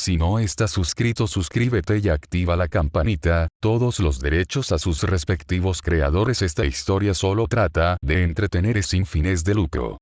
Si no estás suscrito, suscríbete y activa la campanita, todos los derechos a sus respectivos creadores. Esta historia solo trata de entretener sin fines de lucro.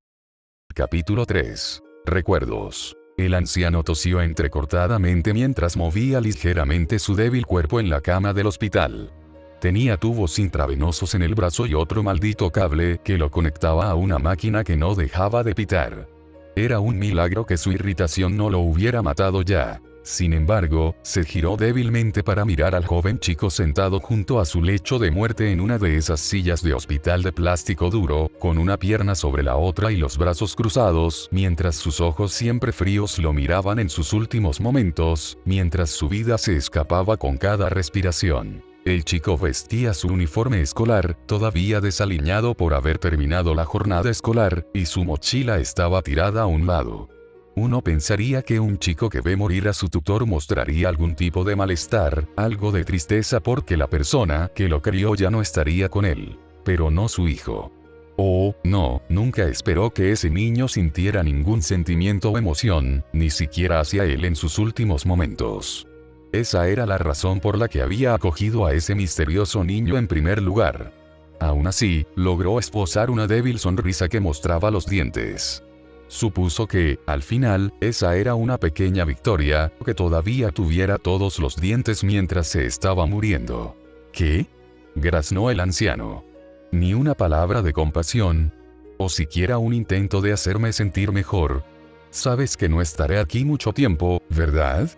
Capítulo 3. Recuerdos. El anciano tosió entrecortadamente mientras movía ligeramente su débil cuerpo en la cama del hospital. Tenía tubos intravenosos en el brazo y otro maldito cable que lo conectaba a una máquina que no dejaba de pitar. Era un milagro que su irritación no lo hubiera matado ya. Sin embargo, se giró débilmente para mirar al joven chico sentado junto a su lecho de muerte en una de esas sillas de hospital de plástico duro, con una pierna sobre la otra y los brazos cruzados, mientras sus ojos siempre fríos lo miraban en sus últimos momentos, mientras su vida se escapaba con cada respiración. El chico vestía su uniforme escolar, todavía desaliñado por haber terminado la jornada escolar, y su mochila estaba tirada a un lado. Uno pensaría que un chico que ve morir a su tutor mostraría algún tipo de malestar, algo de tristeza porque la persona que lo crió ya no estaría con él. Pero no su hijo. Oh, no, nunca esperó que ese niño sintiera ningún sentimiento o emoción, ni siquiera hacia él en sus últimos momentos. Esa era la razón por la que había acogido a ese misterioso niño en primer lugar. Aún así, logró esbozar una débil sonrisa que mostraba los dientes. Supuso que, al final, esa era una pequeña victoria, que todavía tuviera todos los dientes mientras se estaba muriendo. ¿Qué? Graznó el anciano. Ni una palabra de compasión, o siquiera un intento de hacerme sentir mejor. Sabes que no estaré aquí mucho tiempo, ¿verdad?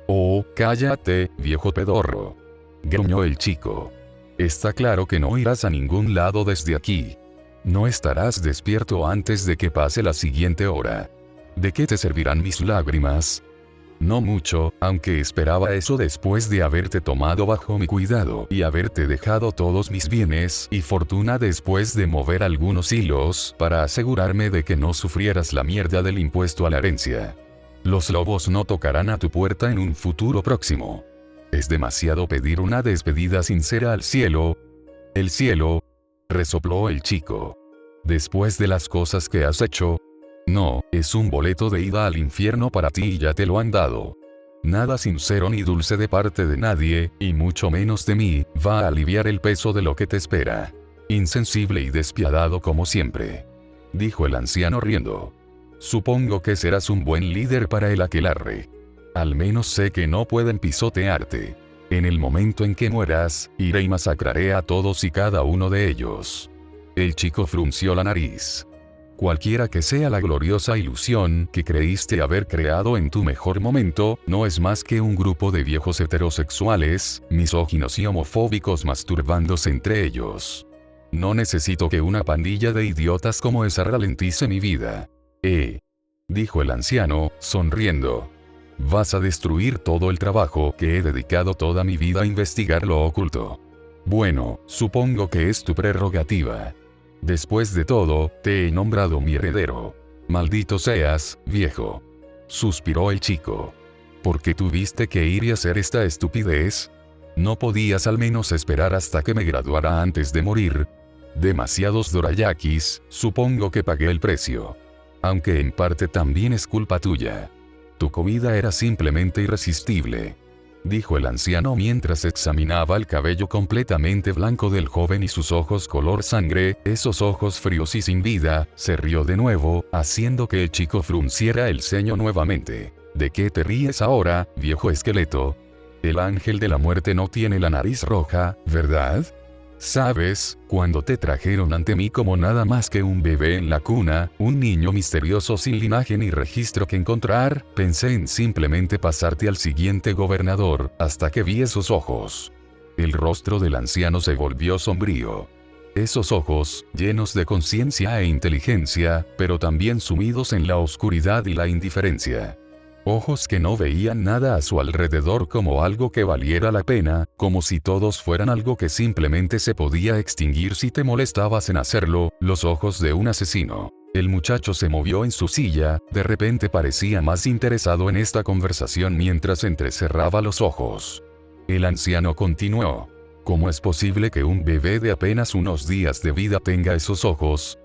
Oh, cállate, viejo pedorro. Gruñó el chico. Está claro que no irás a ningún lado desde aquí. No estarás despierto antes de que pase la siguiente hora. ¿De qué te servirán mis lágrimas? No mucho, aunque esperaba eso después de haberte tomado bajo mi cuidado y haberte dejado todos mis bienes y fortuna después de mover algunos hilos para asegurarme de que no sufrieras la mierda del impuesto a la herencia. Los lobos no tocarán a tu puerta en un futuro próximo. Es demasiado pedir una despedida sincera al cielo. El cielo, resopló el chico. Después de las cosas que has hecho. No, es un boleto de ida al infierno para ti y ya te lo han dado. Nada sincero ni dulce de parte de nadie, y mucho menos de mí, va a aliviar el peso de lo que te espera. Insensible y despiadado como siempre. Dijo el anciano riendo. Supongo que serás un buen líder para el aquelarre. Al menos sé que no pueden pisotearte. En el momento en que mueras, iré y masacraré a todos y cada uno de ellos. El chico frunció la nariz. Cualquiera que sea la gloriosa ilusión que creíste haber creado en tu mejor momento, no es más que un grupo de viejos heterosexuales, misóginos y homofóbicos masturbándose entre ellos. No necesito que una pandilla de idiotas como esa ralentice mi vida. Dijo el anciano, sonriendo. Vas a destruir todo el trabajo que he dedicado toda mi vida a investigar lo oculto. Bueno, supongo que es tu prerrogativa. Después de todo, te he nombrado mi heredero. Maldito seas, viejo. Suspiró el chico. ¿Por qué tuviste que ir y hacer esta estupidez? ¿No podías al menos esperar hasta que me graduara antes de morir? Demasiados dorayakis, supongo que pagué el precio. Aunque en parte también es culpa tuya. Tu comida era simplemente irresistible. Dijo el anciano mientras examinaba el cabello completamente blanco del joven y sus ojos color sangre, esos ojos fríos y sin vida. Se rió de nuevo, haciendo que el chico frunciera el ceño nuevamente. ¿De qué te ríes ahora, viejo esqueleto? El ángel de la muerte no tiene la nariz roja, ¿verdad? Sabes, cuando te trajeron ante mí como nada más que un bebé en la cuna, un niño misterioso sin linaje ni registro que encontrar, pensé en simplemente pasarte al siguiente gobernador, hasta que vi esos ojos. El rostro del anciano se volvió sombrío. Esos ojos, llenos de conciencia e inteligencia, pero también sumidos en la oscuridad y la indiferencia. Ojos que no veían nada a su alrededor como algo que valiera la pena, como si todos fueran algo que simplemente se podía extinguir si te molestabas en hacerlo, los ojos de un asesino. El muchacho se movió en su silla, de repente parecía más interesado en esta conversación mientras entrecerraba los ojos. El anciano continuó. ¿Cómo es posible que un bebé de apenas unos días de vida tenga esos ojos?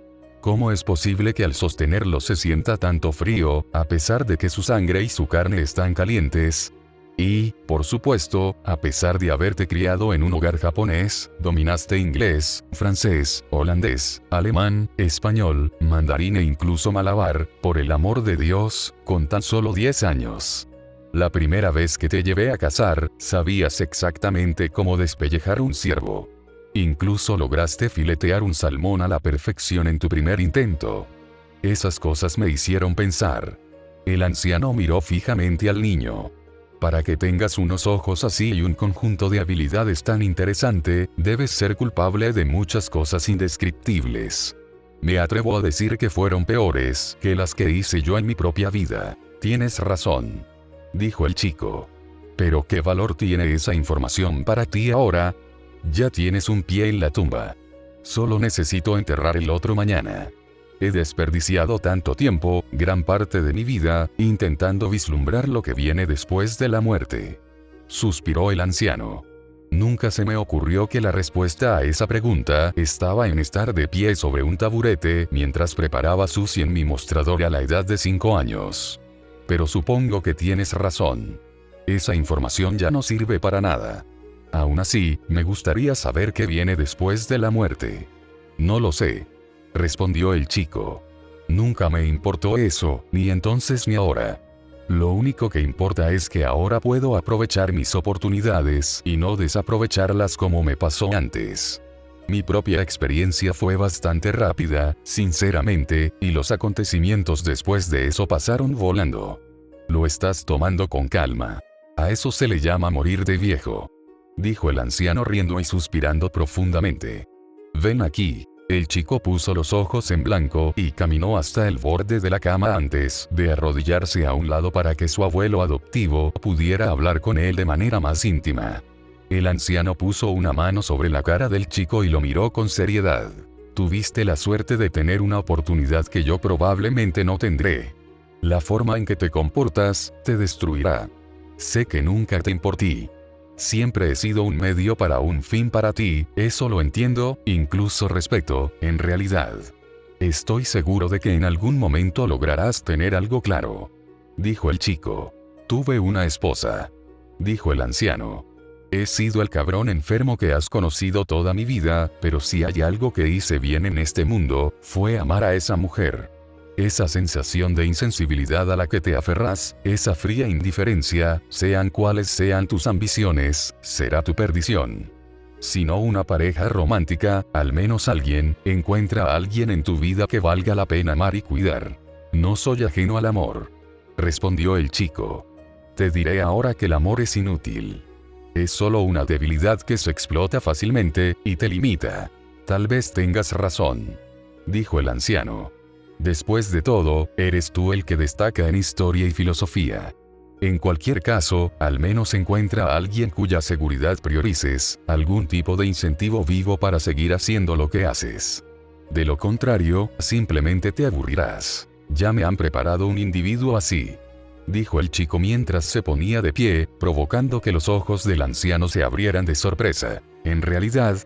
¿Cómo es posible que al sostenerlo se sienta tanto frío, a pesar de que su sangre y su carne están calientes? Y, por supuesto, a pesar de haberte criado en un hogar japonés, dominaste inglés, francés, holandés, alemán, español, mandarín e incluso malabar, por el amor de Dios, con tan solo 10 años. La primera vez que te llevé a cazar, sabías exactamente cómo despellejar un ciervo. Incluso lograste filetear un salmón a la perfección en tu primer intento. Esas cosas me hicieron pensar. El anciano miró fijamente al niño. Para que tengas unos ojos así y un conjunto de habilidades tan interesante, debes ser culpable de muchas cosas indescriptibles. Me atrevo a decir que fueron peores que las que hice yo en mi propia vida. Tienes razón, dijo el chico. Pero ¿qué valor tiene esa información para ti ahora? Ya tienes un pie en la tumba. Solo necesito enterrar el otro mañana. He desperdiciado tanto tiempo, gran parte de mi vida, intentando vislumbrar lo que viene después de la muerte. Suspiró el anciano. Nunca se me ocurrió que la respuesta a esa pregunta estaba en estar de pie sobre un taburete mientras preparaba sushi en mi mostrador a la edad de 5 años. Pero supongo que tienes razón. Esa información ya no sirve para nada. Aún así, me gustaría saber qué viene después de la muerte. No lo sé, respondió el chico. Nunca me importó eso, ni entonces ni ahora. Lo único que importa es que ahora puedo aprovechar mis oportunidades y no desaprovecharlas como me pasó antes. Mi propia experiencia fue bastante rápida, sinceramente, y los acontecimientos después de eso pasaron volando. Lo estás tomando con calma. A eso se le llama morir de viejo, dijo el anciano riendo y suspirando profundamente. Ven aquí. El chico puso los ojos en blanco y caminó hasta el borde de la cama antes de arrodillarse a un lado para que su abuelo adoptivo pudiera hablar con él de manera más íntima. El anciano puso una mano sobre la cara del chico y lo miró con seriedad. Tuviste la suerte de tener una oportunidad que yo probablemente no tendré. La forma en que te comportas te destruirá. Sé que nunca te importé. Siempre he sido un medio para un fin para ti, eso lo entiendo, incluso respeto, en realidad. Estoy seguro de que en algún momento lograrás tener algo claro, dijo el chico. Tuve una esposa, dijo el anciano. He sido el cabrón enfermo que has conocido toda mi vida, pero si hay algo que hice bien en este mundo, fue amar a esa mujer. Esa sensación de insensibilidad a la que te aferras, esa fría indiferencia, sean cuales sean tus ambiciones, será tu perdición. Si no una pareja romántica, al menos alguien, encuentra a alguien en tu vida que valga la pena amar y cuidar. No soy ajeno al amor, respondió el chico. Te diré ahora que el amor es inútil. Es solo una debilidad que se explota fácilmente, y te limita. Tal vez tengas razón, dijo el anciano. Después de todo, eres tú el que destaca en historia y filosofía. En cualquier caso, al menos encuentra a alguien cuya seguridad priorices, algún tipo de incentivo vivo para seguir haciendo lo que haces. De lo contrario, simplemente te aburrirás. Ya me han preparado un individuo así, dijo el chico mientras se ponía de pie, provocando que los ojos del anciano se abrieran de sorpresa. En realidad,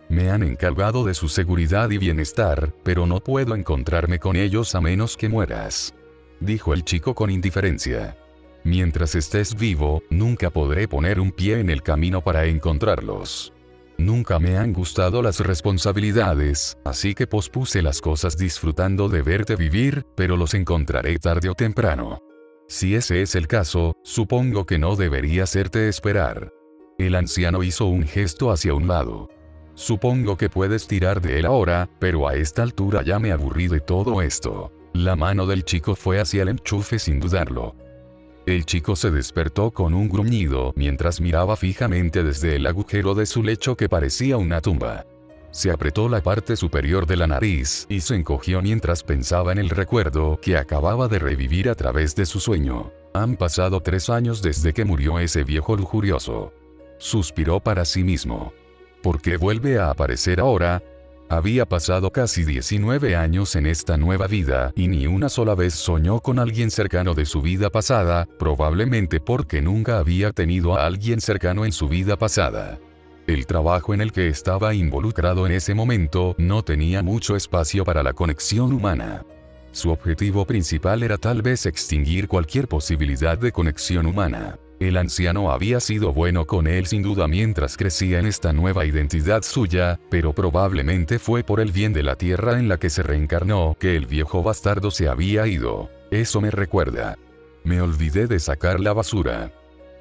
me han encargado de su seguridad y bienestar, pero no puedo encontrarme con ellos a menos que mueras, dijo el chico con indiferencia. Mientras estés vivo, nunca podré poner un pie en el camino para encontrarlos. Nunca me han gustado las responsabilidades, así que pospuse las cosas disfrutando de verte vivir, pero los encontraré tarde o temprano. Si ese es el caso, supongo que no debería hacerte esperar. El anciano hizo un gesto hacia un lado. Supongo que puedes tirar de él ahora, pero a esta altura ya me aburrí de todo esto. La mano del chico fue hacia el enchufe sin dudarlo. El chico se despertó con un gruñido mientras miraba fijamente desde el agujero de su lecho que parecía una tumba. Se apretó la parte superior de la nariz y se encogió mientras pensaba en el recuerdo que acababa de revivir a través de su sueño. Han pasado 3 años desde que murió ese viejo lujurioso. Suspiró para sí mismo. ¿Por qué vuelve a aparecer ahora? Había pasado casi 19 años en esta nueva vida y ni una sola vez soñó con alguien cercano de su vida pasada, probablemente porque nunca había tenido a alguien cercano en su vida pasada. El trabajo en el que estaba involucrado en ese momento no tenía mucho espacio para la conexión humana. Su objetivo principal era tal vez extinguir cualquier posibilidad de conexión humana. El anciano había sido bueno con él sin duda mientras crecía en esta nueva identidad suya, pero probablemente fue por el bien de la tierra en la que se reencarnó que el viejo bastardo se había ido. Eso me recuerda. Me olvidé de sacar la basura,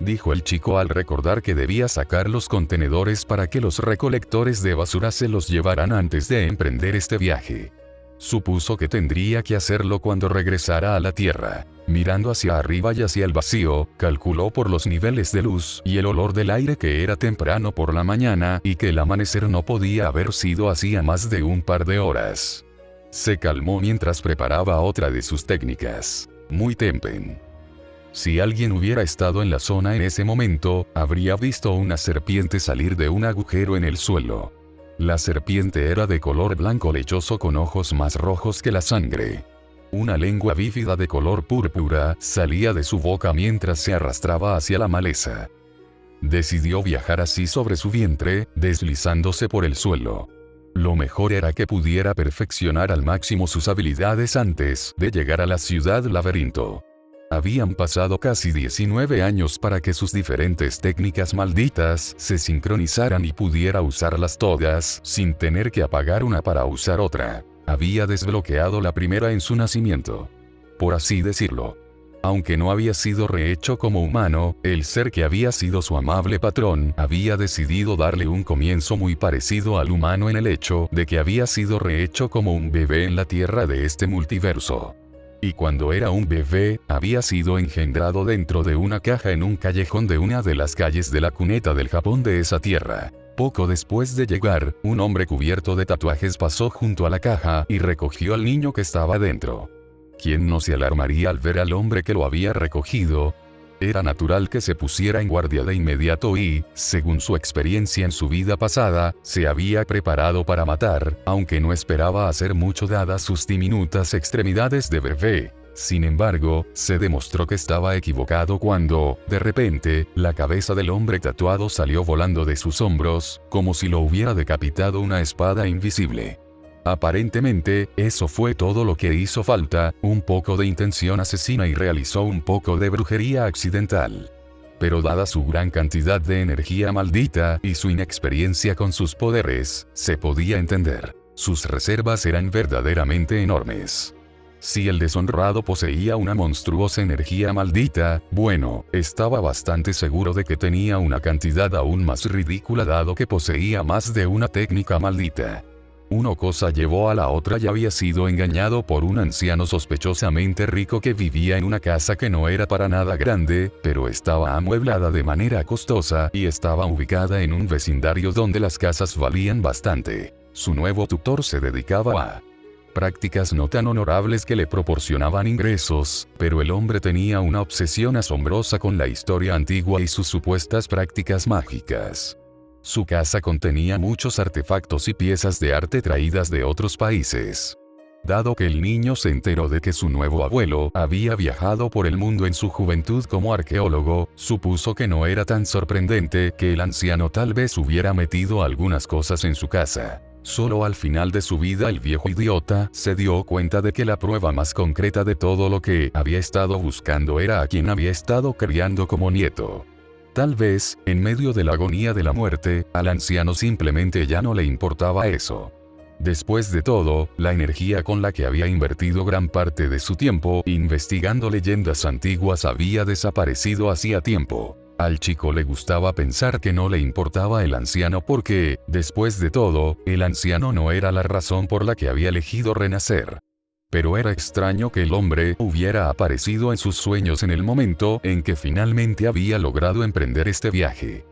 dijo el chico al recordar que debía sacar los contenedores para que los recolectores de basura se los llevaran antes de emprender este viaje. Supuso que tendría que hacerlo cuando regresara a la Tierra. Mirando hacia arriba y hacia el vacío, calculó por los niveles de luz y el olor del aire que era temprano por la mañana y que el amanecer no podía haber sido hacía más de un par de horas. Se calmó mientras preparaba otra de sus técnicas. Muy tempen. Si alguien hubiera estado en la zona en ese momento, habría visto una serpiente salir de un agujero en el suelo. La serpiente era de color blanco lechoso con ojos más rojos que la sangre. Una lengua bífida de color púrpura salía de su boca mientras se arrastraba hacia la maleza. Decidió viajar así sobre su vientre, deslizándose por el suelo. Lo mejor era que pudiera perfeccionar al máximo sus habilidades antes de llegar a la ciudad laberinto. Habían pasado casi 19 años para que sus diferentes técnicas malditas se sincronizaran y pudiera usarlas todas, sin tener que apagar una para usar otra. Había desbloqueado la primera en su nacimiento, por así decirlo. Aunque no había sido rehecho como humano, el ser que había sido su amable patrón había decidido darle un comienzo muy parecido al humano en el hecho de que había sido rehecho como un bebé en la tierra de este multiverso. Y cuando era un bebé, había sido engendrado dentro de una caja en un callejón de una de las calles de la cuneta del Japón de esa tierra. Poco después de llegar, un hombre cubierto de tatuajes pasó junto a la caja y recogió al niño que estaba dentro. ¿Quién no se alarmaría al ver al hombre que lo había recogido? Era natural que se pusiera en guardia de inmediato y, según su experiencia en su vida pasada, se había preparado para matar, aunque no esperaba hacer mucho dadas sus diminutas extremidades de bebé. Sin embargo, se demostró que estaba equivocado cuando, de repente, la cabeza del hombre tatuado salió volando de sus hombros, como si lo hubiera decapitado una espada invisible. Aparentemente, eso fue todo lo que hizo falta, un poco de intención asesina y realizó un poco de brujería accidental. Pero dada su gran cantidad de energía maldita y su inexperiencia con sus poderes, se podía entender. Sus reservas eran verdaderamente enormes. Si el deshonrado poseía una monstruosa energía maldita, bueno, estaba bastante seguro de que tenía una cantidad aún más ridícula dado que poseía más de una técnica maldita. Una cosa llevó a la otra y había sido engañado por un anciano sospechosamente rico que vivía en una casa que no era para nada grande, pero estaba amueblada de manera costosa y estaba ubicada en un vecindario donde las casas valían bastante. Su nuevo tutor se dedicaba a prácticas no tan honorables que le proporcionaban ingresos, pero el hombre tenía una obsesión asombrosa con la historia antigua y sus supuestas prácticas mágicas. Su casa contenía muchos artefactos y piezas de arte traídas de otros países. Dado que el niño se enteró de que su nuevo abuelo había viajado por el mundo en su juventud como arqueólogo, supuso que no era tan sorprendente que el anciano tal vez hubiera metido algunas cosas en su casa. Solo al final de su vida el viejo idiota se dio cuenta de que la prueba más concreta de todo lo que había estado buscando era a quien había estado criando como nieto. Tal vez, en medio de la agonía de la muerte, al anciano simplemente ya no le importaba eso. Después de todo, la energía con la que había invertido gran parte de su tiempo investigando leyendas antiguas había desaparecido hacía tiempo. Al chico le gustaba pensar que no le importaba el anciano porque, después de todo, el anciano no era la razón por la que había elegido renacer. Pero era extraño que el hombre hubiera aparecido en sus sueños en el momento en que finalmente había logrado emprender este viaje.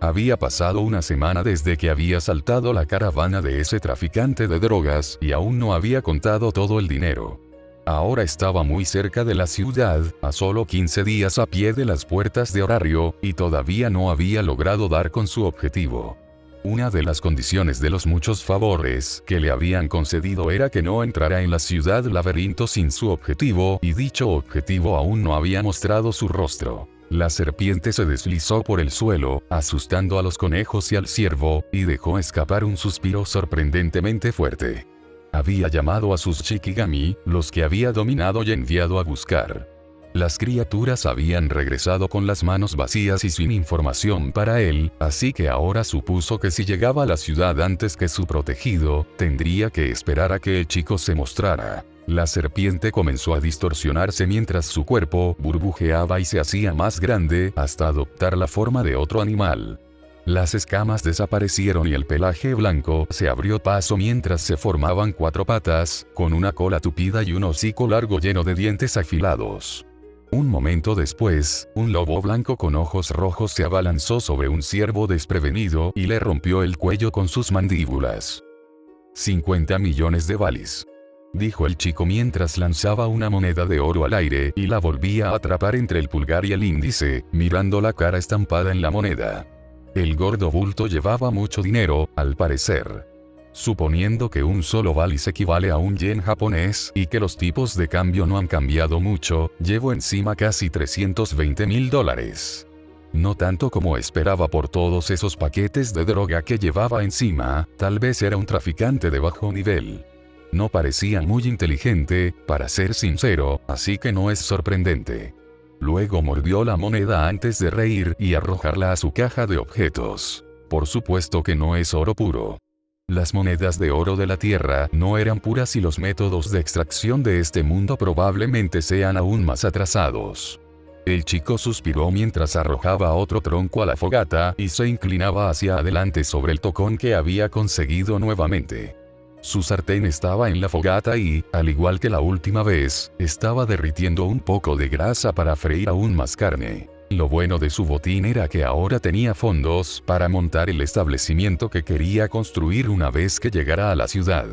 Había pasado una semana desde que había saltado la caravana de ese traficante de drogas y aún no había contado todo el dinero. Ahora estaba muy cerca de la ciudad, a solo 15 días a pie de las puertas de horario, y todavía no había logrado dar con su objetivo. Una de las condiciones de los muchos favores que le habían concedido era que no entrara en la ciudad laberinto sin su objetivo, y dicho objetivo aún no había mostrado su rostro. La serpiente se deslizó por el suelo, asustando a los conejos y al ciervo, y dejó escapar un suspiro sorprendentemente fuerte. Había llamado a sus Shikigami, los que había dominado y enviado a buscar. Las criaturas habían regresado con las manos vacías y sin información para él, así que ahora supuso que si llegaba a la ciudad antes que su protegido, tendría que esperar a que el chico se mostrara. La serpiente comenzó a distorsionarse mientras su cuerpo burbujeaba y se hacía más grande hasta adoptar la forma de otro animal. Las escamas desaparecieron y el pelaje blanco se abrió paso mientras se formaban 4 patas, con una cola tupida y un hocico largo lleno de dientes afilados. Un momento después, un lobo blanco con ojos rojos se abalanzó sobre un ciervo desprevenido y le rompió el cuello con sus mandíbulas. 50 millones de balis, dijo el chico mientras lanzaba una moneda de oro al aire y la volvía a atrapar entre el pulgar y el índice, mirando la cara estampada en la moneda. El gordo bulto llevaba mucho dinero, al parecer. Suponiendo que un solo balis equivale a un yen japonés y que los tipos de cambio no han cambiado mucho, llevo encima casi $320,000. No tanto como esperaba por todos esos paquetes de droga que llevaba encima, tal vez era un traficante de bajo nivel. No parecía muy inteligente, para ser sincero, así que no es sorprendente. Luego mordió la moneda antes de reír y arrojarla a su caja de objetos. Por supuesto que no es oro puro. Las monedas de oro de la Tierra no eran puras y los métodos de extracción de este mundo probablemente sean aún más atrasados. El chico suspiró mientras arrojaba otro tronco a la fogata y se inclinaba hacia adelante sobre el tocón que había conseguido nuevamente. Su sartén estaba en la fogata y, al igual que la última vez, estaba derritiendo un poco de grasa para freír aún más carne. Lo bueno de su botín era que ahora tenía fondos para montar el establecimiento que quería construir una vez que llegara a la ciudad.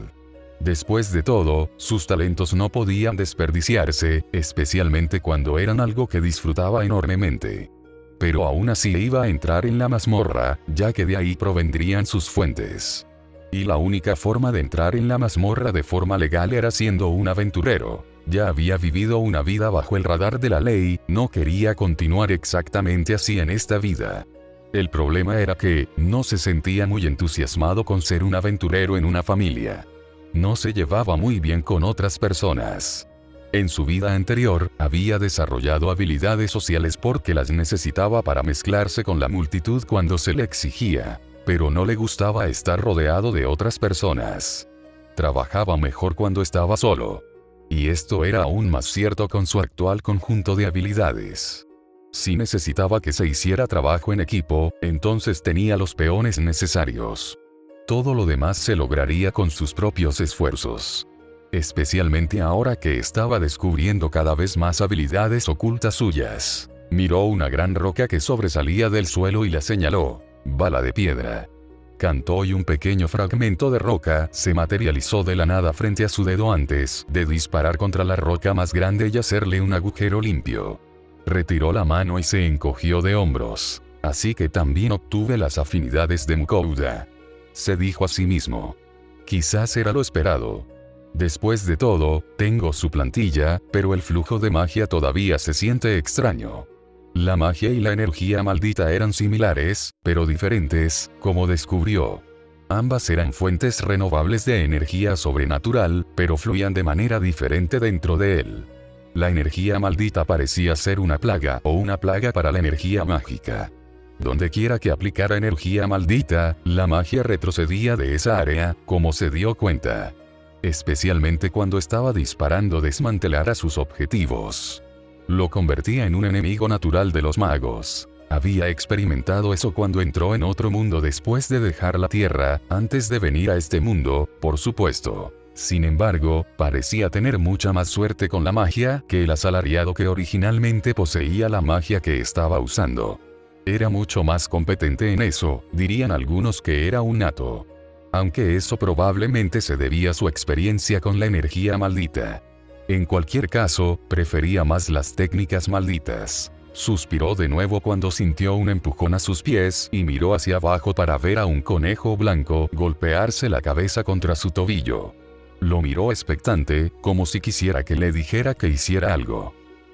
Después de todo, sus talentos no podían desperdiciarse, especialmente cuando eran algo que disfrutaba enormemente. Pero aún así iba a entrar en la mazmorra, ya que de ahí provendrían sus fuentes. Y la única forma de entrar en la mazmorra de forma legal era siendo un aventurero. Ya había vivido una vida bajo el radar de la ley, no quería continuar exactamente así en esta vida. El problema era que, no se sentía muy entusiasmado con ser un aventurero en una familia. No se llevaba muy bien con otras personas. En su vida anterior, había desarrollado habilidades sociales porque las necesitaba para mezclarse con la multitud cuando se le exigía. Pero no le gustaba estar rodeado de otras personas. Trabajaba mejor cuando estaba solo. Y esto era aún más cierto con su actual conjunto de habilidades. Si necesitaba que se hiciera trabajo en equipo, entonces tenía los peones necesarios. Todo lo demás se lograría con sus propios esfuerzos. Especialmente ahora que estaba descubriendo cada vez más habilidades ocultas suyas. Miró una gran roca que sobresalía del suelo y la señaló. Bala de piedra. Cantó y un pequeño fragmento de roca se materializó de la nada frente a su dedo antes de disparar contra la roca más grande y hacerle un agujero limpio. Retiró la mano y se encogió de hombros. Así que también obtuve las afinidades de Mukouda. Se dijo a sí mismo. Quizás era lo esperado. Después de todo, tengo su plantilla, pero el flujo de magia todavía se siente extraño. La magia y la energía maldita eran similares, pero diferentes, como descubrió. Ambas eran fuentes renovables de energía sobrenatural, pero fluían de manera diferente dentro de él. La energía maldita parecía ser una plaga o una plaga para la energía mágica. Donde quiera que aplicara energía maldita, la magia retrocedía de esa área, como se dio cuenta. Especialmente cuando estaba disparando desmantelar a sus objetivos. Lo convertía en un enemigo natural de los magos. Había experimentado eso cuando entró en otro mundo después de dejar la Tierra, antes de venir a este mundo, por supuesto. Sin embargo, parecía tener mucha más suerte con la magia que el asalariado que originalmente poseía la magia que estaba usando. Era mucho más competente en eso, dirían algunos que era un nato. Aunque eso probablemente se debía a su experiencia con la energía maldita. En cualquier caso, prefería más las técnicas malditas. Suspiró de nuevo cuando sintió un empujón a sus pies y miró hacia abajo para ver a un conejo blanco golpearse la cabeza contra su tobillo. Lo miró expectante, como si quisiera que le dijera que hiciera algo.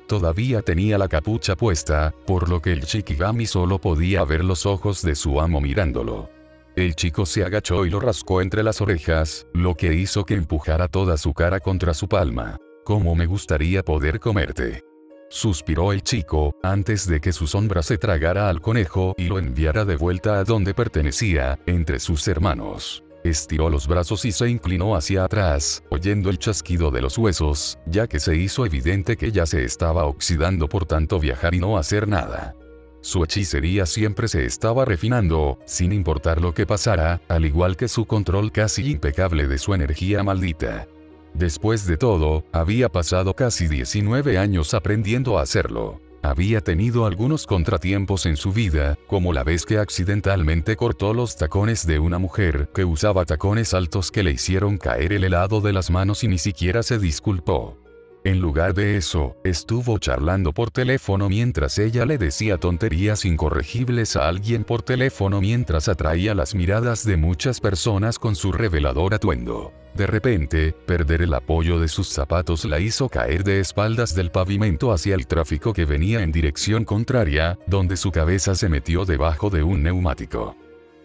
Todavía tenía la capucha puesta, por lo que el Shikigami solo podía ver los ojos de su amo mirándolo. El chico se agachó y lo rascó entre las orejas, lo que hizo que empujara toda su cara contra su palma. «¿Cómo me gustaría poder comerte?», suspiró el chico, antes de que su sombra se tragara al conejo y lo enviara de vuelta a donde pertenecía, entre sus hermanos. Estiró los brazos y se inclinó hacia atrás, oyendo el chasquido de los huesos, ya que se hizo evidente que ya se estaba oxidando por tanto viajar y no hacer nada. Su hechicería siempre se estaba refinando, sin importar lo que pasara, al igual que su control casi impecable de su energía maldita. Después de todo, había pasado casi 19 años aprendiendo a hacerlo. Había tenido algunos contratiempos en su vida, como la vez que accidentalmente cortó los tacones de una mujer que usaba tacones altos que le hicieron caer el helado de las manos y ni siquiera se disculpó. En lugar de eso, estuvo charlando por teléfono mientras ella le decía tonterías incorregibles a alguien por teléfono mientras atraía las miradas de muchas personas con su revelador atuendo. De repente, perder el apoyo de sus zapatos la hizo caer de espaldas del pavimento hacia el tráfico que venía en dirección contraria, donde su cabeza se metió debajo de un neumático.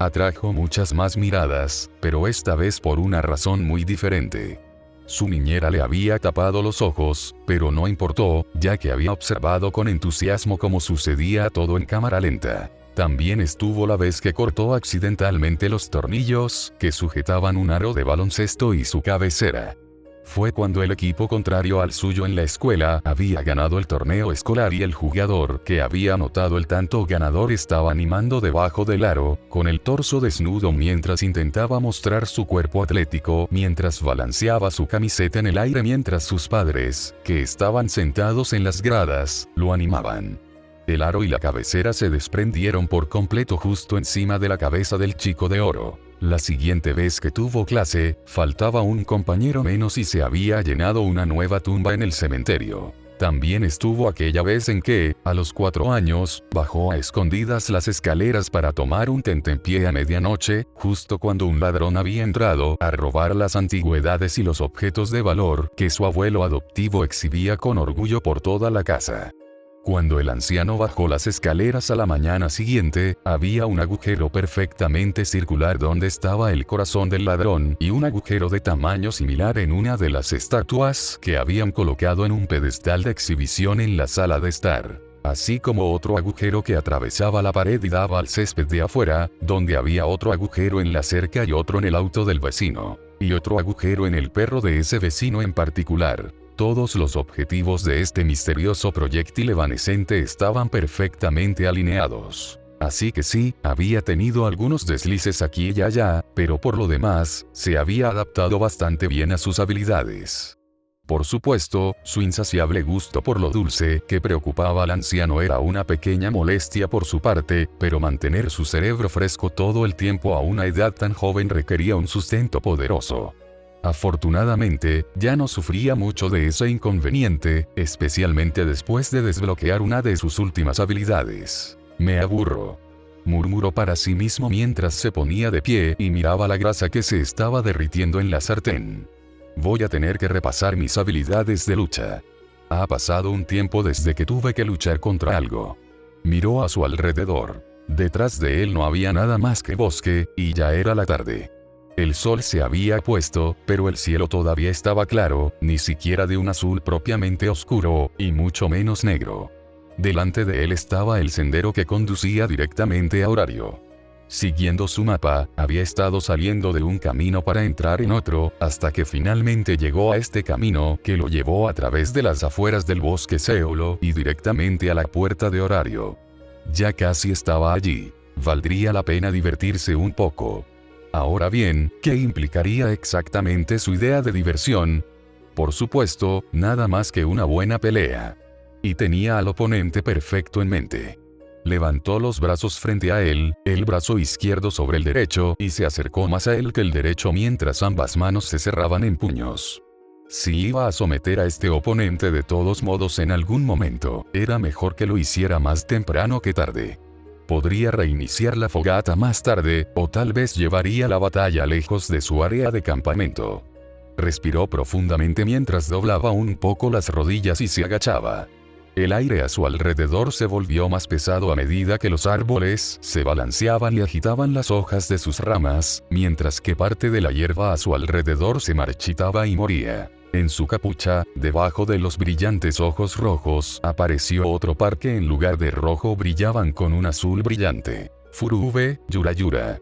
Atrajo muchas más miradas, pero esta vez por una razón muy diferente. Su niñera le había tapado los ojos, pero no importó, ya que había observado con entusiasmo cómo sucedía todo en cámara lenta. También estuvo la vez que cortó accidentalmente los tornillos que sujetaban un aro de baloncesto y su cabecera. Fue cuando el equipo contrario al suyo en la escuela había ganado el torneo escolar y el jugador que había anotado el tanto ganador estaba animando debajo del aro, con el torso desnudo mientras intentaba mostrar su cuerpo atlético mientras balanceaba su camiseta en el aire mientras sus padres, que estaban sentados en las gradas, lo animaban. El aro y la cabecera se desprendieron por completo justo encima de la cabeza del chico de oro. La siguiente vez que tuvo clase, faltaba un compañero menos y se había llenado una nueva tumba en el cementerio. También estuvo aquella vez en que, a los 4 años, bajó a escondidas las escaleras para tomar un tentempié a medianoche, justo cuando un ladrón había entrado a robar las antigüedades y los objetos de valor que su abuelo adoptivo exhibía con orgullo por toda la casa. Cuando el anciano bajó las escaleras a la mañana siguiente, había un agujero perfectamente circular donde estaba el corazón del ladrón y un agujero de tamaño similar en una de las estatuas que habían colocado en un pedestal de exhibición en la sala de estar. Así como otro agujero que atravesaba la pared y daba al césped de afuera, donde había otro agujero en la cerca y otro en el auto del vecino. Y otro agujero en el perro de ese vecino en particular. Todos los objetivos de este misterioso proyectil evanescente estaban perfectamente alineados. Así que sí, había tenido algunos deslices aquí y allá, pero por lo demás, se había adaptado bastante bien a sus habilidades. Por supuesto, su insaciable gusto por lo dulce que preocupaba al anciano era una pequeña molestia por su parte, pero mantener su cerebro fresco todo el tiempo a una edad tan joven requería un sustento poderoso. Afortunadamente, ya no sufría mucho de ese inconveniente, especialmente después de desbloquear una de sus últimas habilidades. «Me aburro», murmuró para sí mismo mientras se ponía de pie y miraba la grasa que se estaba derritiendo en la sartén. «Voy a tener que repasar mis habilidades de lucha. Ha pasado un tiempo desde que tuve que luchar contra algo». Miró a su alrededor. Detrás de él no había nada más que bosque, y ya era la tarde. El sol se había puesto, pero el cielo todavía estaba claro, ni siquiera de un azul propiamente oscuro, y mucho menos negro. Delante de él estaba el sendero que conducía directamente a Horario. Siguiendo su mapa, había estado saliendo de un camino para entrar en otro, hasta que finalmente llegó a este camino que lo llevó a través de las afueras del bosque Seolo y directamente a la puerta de Horario. Ya casi estaba allí. Valdría la pena divertirse un poco. Ahora bien, ¿qué implicaría exactamente su idea de diversión? Por supuesto, nada más que una buena pelea. Y tenía al oponente perfecto en mente. Levantó los brazos frente a él, el brazo izquierdo sobre el derecho, y se acercó más a él que el derecho mientras ambas manos se cerraban en puños. Si iba a someter a este oponente de todos modos en algún momento, era mejor que lo hiciera más temprano que tarde. Podría reiniciar la fogata más tarde, o tal vez llevaría la batalla lejos de su área de campamento. Respiró profundamente mientras doblaba un poco las rodillas y se agachaba. El aire a su alrededor se volvió más pesado a medida que los árboles se balanceaban y agitaban las hojas de sus ramas, mientras que parte de la hierba a su alrededor se marchitaba y moría. En su capucha, debajo de los brillantes ojos rojos, apareció otro par que en lugar de rojo brillaban con un azul brillante. Furuve, Yura Yura.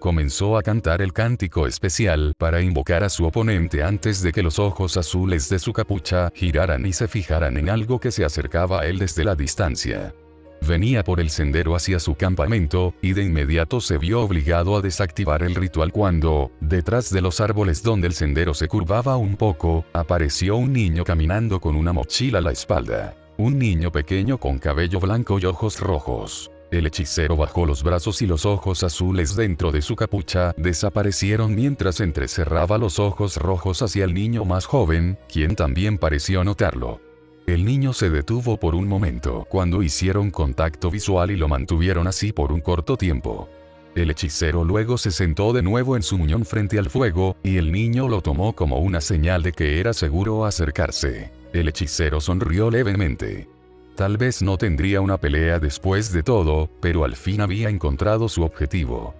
Comenzó a cantar el cántico especial para invocar a su oponente antes de que los ojos azules de su capucha giraran y se fijaran en algo que se acercaba a él desde la distancia. Venía por el sendero hacia su campamento, y de inmediato se vio obligado a desactivar el ritual cuando, detrás de los árboles donde el sendero se curvaba un poco, apareció un niño caminando con una mochila a la espalda. Un niño pequeño con cabello blanco y ojos rojos. El hechicero bajó los brazos y los ojos azules dentro de su capucha desaparecieron mientras entrecerraba los ojos rojos hacia el niño más joven, quien también pareció notarlo. El niño se detuvo por un momento cuando hicieron contacto visual y lo mantuvieron así por un corto tiempo. El hechicero luego se sentó de nuevo en su muñón frente al fuego, y el niño lo tomó como una señal de que era seguro acercarse. El hechicero sonrió levemente. Tal vez no tendría una pelea después de todo, pero al fin había encontrado su objetivo.